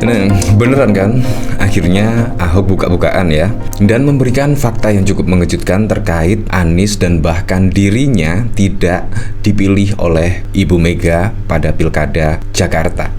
Nah, beneran kan? Akhirnya Ahok buka-bukaan ya, dan memberikan fakta yang cukup mengejutkan terkait Anies dan bahkan dirinya tidak dipilih oleh Ibu Mega pada Pilkada Jakarta.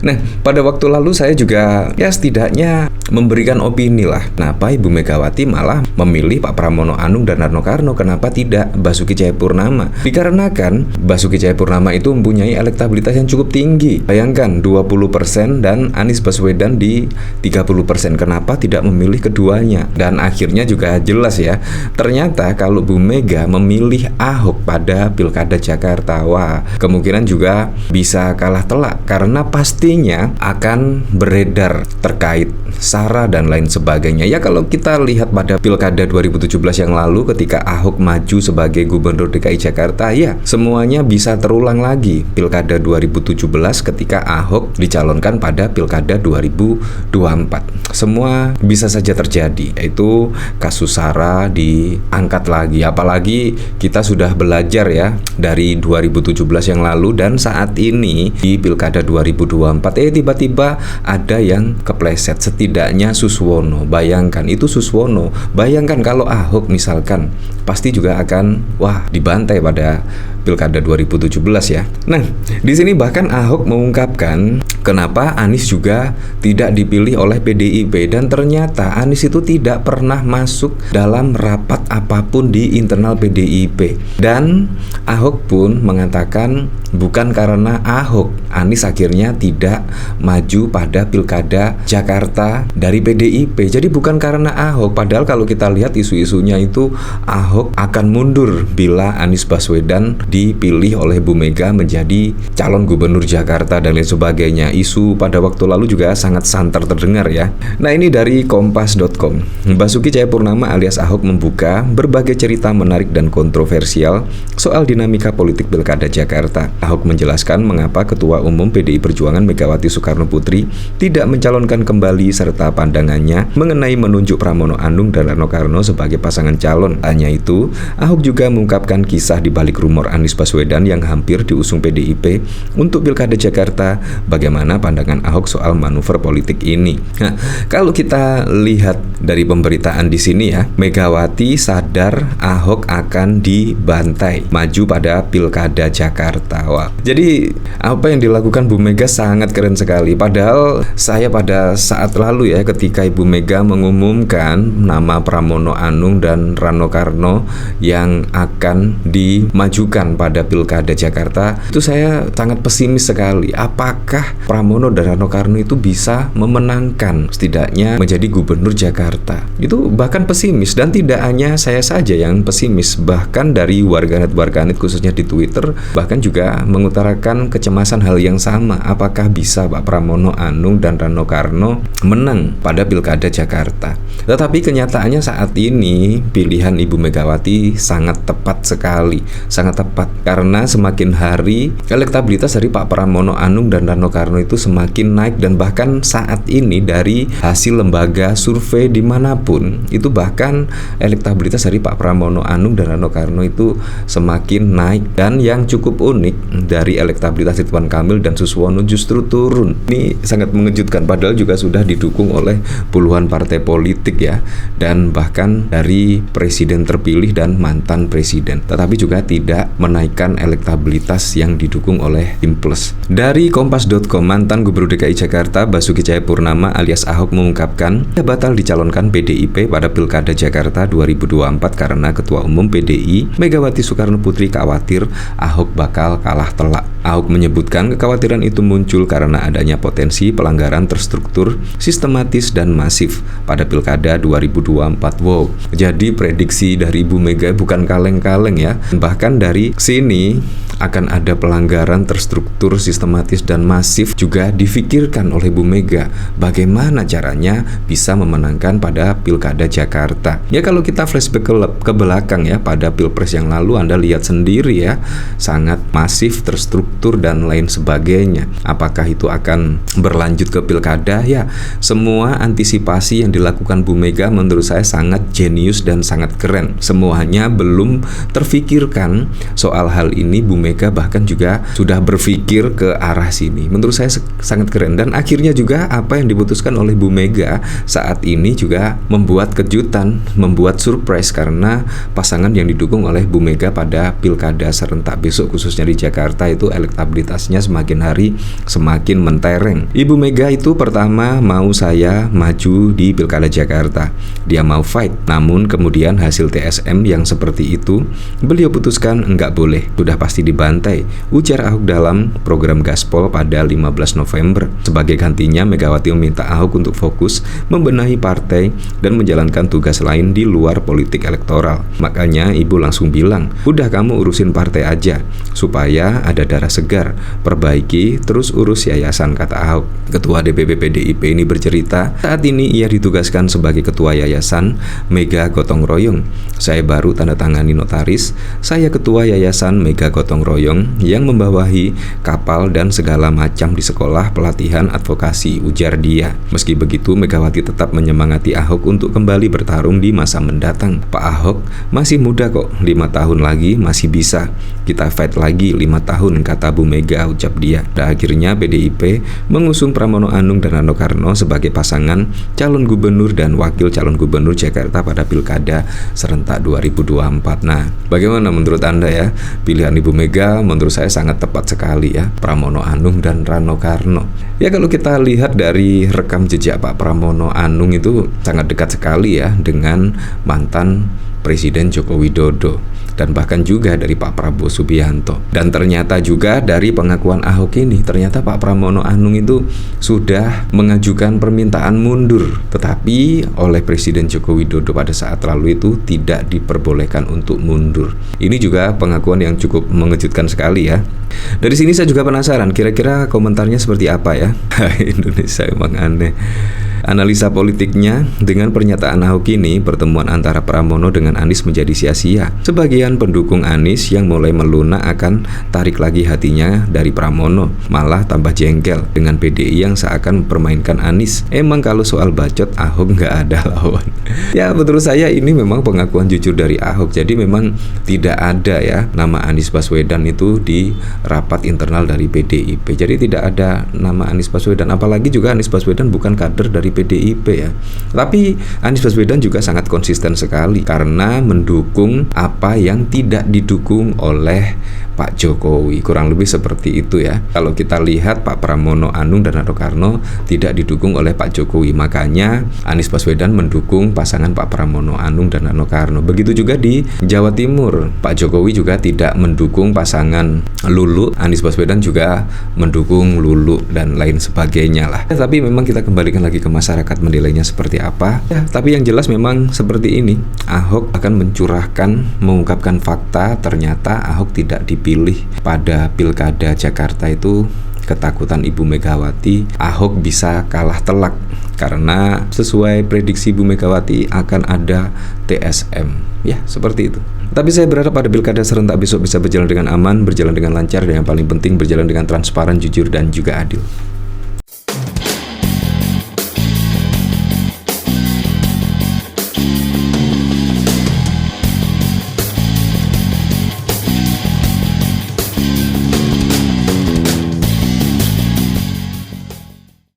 Nah, pada waktu lalu saya juga ya setidaknya memberikan opini lah. Kenapa Ibu Megawati malah memilih Pak Pramono Anung dan Rano Karno, kenapa tidak Basuki Cahayapurnama? Dikarenakan Basuki Cahayapurnama itu mempunyai elektabilitas yang cukup tinggi. Bayangkan 20% dan Anies Baswedan di 30%. Kenapa tidak memilih keduanya? Dan akhirnya juga jelas ya, ternyata kalau Bu Mega memilih Ahok pada Pilkada Jakarta, wah, kemungkinan juga bisa kalah telak karena pastinya akan beredar terkait SARA dan lain sebagainya. Ya, kalau kita lihat pada Pilkada 2017 yang lalu ketika Ahok maju sebagai Gubernur DKI Jakarta, ya semuanya bisa terulang lagi. Pilkada 2017 ketika Ahok dicalonkan pada Pilkada 2024. Semua bisa saja terjadi, yaitu kasus SARA diangkat lagi. Apalagi kita sudah belajar ya dari 2017 yang lalu dan saat ini di Pilkada 2024 tiba-tiba ada yang kepleset. Setidaknya Suswono, bayangkan itu Suswono. Bayangkan kalau Ahok misalkan, pasti juga akan dibantai pada Pilkada 2017 ya. Nah, di sini bahkan Ahok mengungkapkan kenapa Anies juga tidak dipilih oleh PDIP, dan ternyata Anies itu tidak pernah masuk dalam rapat apapun di internal PDIP. Dan Ahok pun mengatakan bukan karena Ahok, Anies akhirnya tidak maju pada Pilkada Jakarta dari PDIP. Jadi bukan karena Ahok, padahal kalau kita lihat isu-isunya itu Ahok akan mundur bila Anies Baswedan dipilih oleh Bu Mega menjadi calon gubernur Jakarta dan lain sebagainya. Isu pada waktu lalu juga sangat santer terdengar ya. Nah, ini dari kompas.com. Basuki Cahayapurnama alias Ahok membuka berbagai cerita menarik dan kontroversial soal dinamika politik Pilkada Jakarta. Ahok menjelaskan mengapa Ketua Umum PDI Perjuangan Megawati Soekarnoputri tidak mencalonkan kembali serta pandangannya mengenai menunjuk Pramono Anung dan Rano Karno sebagai pasangan calon. Hanya itu, Ahok juga mengungkapkan kisah di balik rumor Anies Baswedan yang hampir diusung PDIP untuk Pilkada Jakarta. Bagaimana pandangan Ahok soal manuver politik ini? Nah, kalau kita lihat dari pemberitaan di sini ya, Megawati sadar Ahok akan dibantai maju pada Pilkada Jakarta. Wah, jadi apa yang dilakukan Bu Mega sangat keren sekali. Padahal saya pada saat lalu ya, ketika Ibu Mega mengumumkan nama Pramono Anung dan Rano Karno yang akan dimajukan pada Pilkada Jakarta, itu saya sangat pesimis sekali. Apakah Pramono dan Rano Karno itu bisa memenangkan setidaknya menjadi gubernur Jakarta? Itu bahkan pesimis, dan tidak hanya saya saja yang pesimis, bahkan dari warganet khususnya di Twitter bahkan juga mengutarakan kecemasan hal yang sama. Apakah bisa Pak Pramono Anung dan Rano Karno menang pada Pilkada Jakarta? Tetapi kenyataannya saat ini pilihan Ibu Megawati sangat tepat sekali, sangat tepat, karena semakin hari elektabilitas dari Pak Pramono Anung dan Rano Karno itu semakin naik, dan bahkan saat ini dari hasil lembaga survei dimanapun itu bahkan elektabilitas dari Pak Pramono Anung dan Rano Karno itu semakin naik. Dan yang cukup unik, dari elektabilitas Ridwan Kamil dan Suswono justru turun. Ini sangat mengejutkan, padahal juga sudah didukung oleh puluhan partai politik ya, dan bahkan dari presiden terpilih dan mantan presiden, tetapi juga tidak menaikkan elektabilitas yang didukung oleh tim plus. Dari kompas.com, mantan Gubernur DKI Jakarta Basuki Cahayapurnama alias Ahok mengungkapkan dia batal dicalonkan PDIP pada Pilkada Jakarta 2024 karena Ketua Umum PDI Megawati Soekarnoputri khawatir Ahok bakal kalah telak. Ahok menyebutkan kekhawatiran itu muncul karena adanya potensi pelanggaran terstruktur, sistematis dan masif pada Pilkada 2024. Wow, jadi prediksi dari Ibu Mega bukan kaleng-kaleng ya. Bahkan dari sini akan ada pelanggaran terstruktur, sistematis dan masif juga difikirkan oleh Bu Mega. Bagaimana caranya bisa memenangkan pada Pilkada Jakarta? Ya, kalau kita flashback ke belakang ya, pada Pilpres yang lalu Anda lihat sendiri ya, sangat masif, terstruktur dan lain sebagainya. Apakah itu akan berlanjut ke Pilkada? Ya, semua antisipasi yang dilakukan Bu Mega menurut saya sangat jenius dan sangat keren. Semuanya belum terfikirkan soal hal ini. Bu Mega bahkan juga sudah berpikir ke arah sini. Menurut saya sangat keren, dan akhirnya juga apa yang diputuskan oleh Bu Mega saat ini juga membuat kejutan, membuat surprise, karena pasangan yang didukung oleh Bu Mega pada pilkada serentak besok khususnya di Jakarta itu elektabilitasnya semakin hari semakin mentereng. Ibu Mega itu pertama mau saya maju di pilkada Jakarta, dia mau fight, namun kemudian hasil TSM yang seperti itu beliau putuskan enggak boleh, sudah pasti dibantai, ujar Ahok dalam program Gaspol pada 15 November. Sebagai gantinya, Megawati meminta Ahok untuk fokus membenahi partai dan menjalankan tugas lain di luar politik elektoral. Makanya ibu langsung bilang, udah kamu urusin partai aja supaya ada darah segar, perbaiki terus urus yayasan, kata Ahok. Ketua DPP PDIP ini bercerita, saat ini ia ditugaskan sebagai ketua yayasan Mega Gotong Royong. Saya baru tanda tangani notaris, saya ketua yayasan Mega Gotong Royong yang membawahi kapal dan segala macam di sekolah pelatihan advokasi, ujar dia. Meski begitu, Megawati tetap menyemangati Ahok untuk kembali bertarung di masa mendatang. Pak Ahok masih muda kok, 5 tahun lagi masih bisa. Kita fight lagi 5 tahun, kata Bu Mega, ucap dia. Dan akhirnya PDIP mengusung Pramono Anung dan Rano Karno sebagai pasangan calon gubernur dan wakil calon gubernur Jakarta pada pilkada serentak 2024. Nah, bagaimana menurut Anda ya? Pilihan Ibu Mega menurut saya sangat tepat sekali ya, Pramono Anung dan Rano Karno. Ya, kalau kita lihat dari rekam jejak Pak Pramono Anung itu sangat dekat sekali ya dengan mantan Presiden Joko Widodo, dan bahkan juga dari Pak Prabowo Subianto. Dan ternyata juga dari pengakuan Ahok ini, ternyata Pak Pramono Anung itu sudah mengajukan permintaan mundur, tetapi oleh Presiden Joko Widodo pada saat lalu itu tidak diperbolehkan untuk mundur. Ini juga pengakuan yang cukup mengejutkan sekali ya. Dari sini saya juga penasaran, kira-kira komentarnya seperti apa ya? Indonesia emang aneh. Analisa politiknya, dengan pernyataan Ahok ini, pertemuan antara Pramono dengan Anies menjadi sia-sia. Sebagian pendukung Anies yang mulai melunak akan tarik lagi hatinya dari Pramono, malah tambah jengkel dengan PDI yang seakan mempermainkan Anies. Emang kalau soal bacot, Ahok nggak ada lawan. Ya, menurut saya ini memang pengakuan jujur dari Ahok. Jadi memang tidak ada ya nama Anies Baswedan itu di rapat internal dari PDIP. Jadi tidak ada nama Anies Baswedan, apalagi juga Anies Baswedan bukan kader dari PDIP ya. Tapi Anies Baswedan juga sangat konsisten sekali karena mendukung apa yang tidak didukung oleh Pak Jokowi. Kurang lebih seperti itu ya. Kalau kita lihat Pak Pramono Anung dan Rano Karno tidak didukung oleh Pak Jokowi, makanya Anies Baswedan mendukung pasangan Pak Pramono Anung dan Rano Karno. Begitu juga di Jawa Timur, Pak Jokowi juga tidak mendukung pasangan Lulu, Anies Baswedan juga mendukung Lulu dan lain sebagainya lah. Ya, tapi memang kita kembalikan lagi ke masyarakat menilainya seperti apa ya. Tapi yang jelas memang seperti ini, Ahok akan mencurahkan, mengungkapkan fakta. Ternyata Ahok tidak dipilih pada pilkada Jakarta itu ketakutan Ibu Megawati, Ahok bisa kalah telak karena sesuai prediksi Ibu Megawati akan ada TSM ya, seperti itu. Tapi saya berharap pada pilkada serentak besok bisa berjalan dengan aman, berjalan dengan lancar, dan yang paling penting berjalan dengan transparan, jujur, dan juga adil.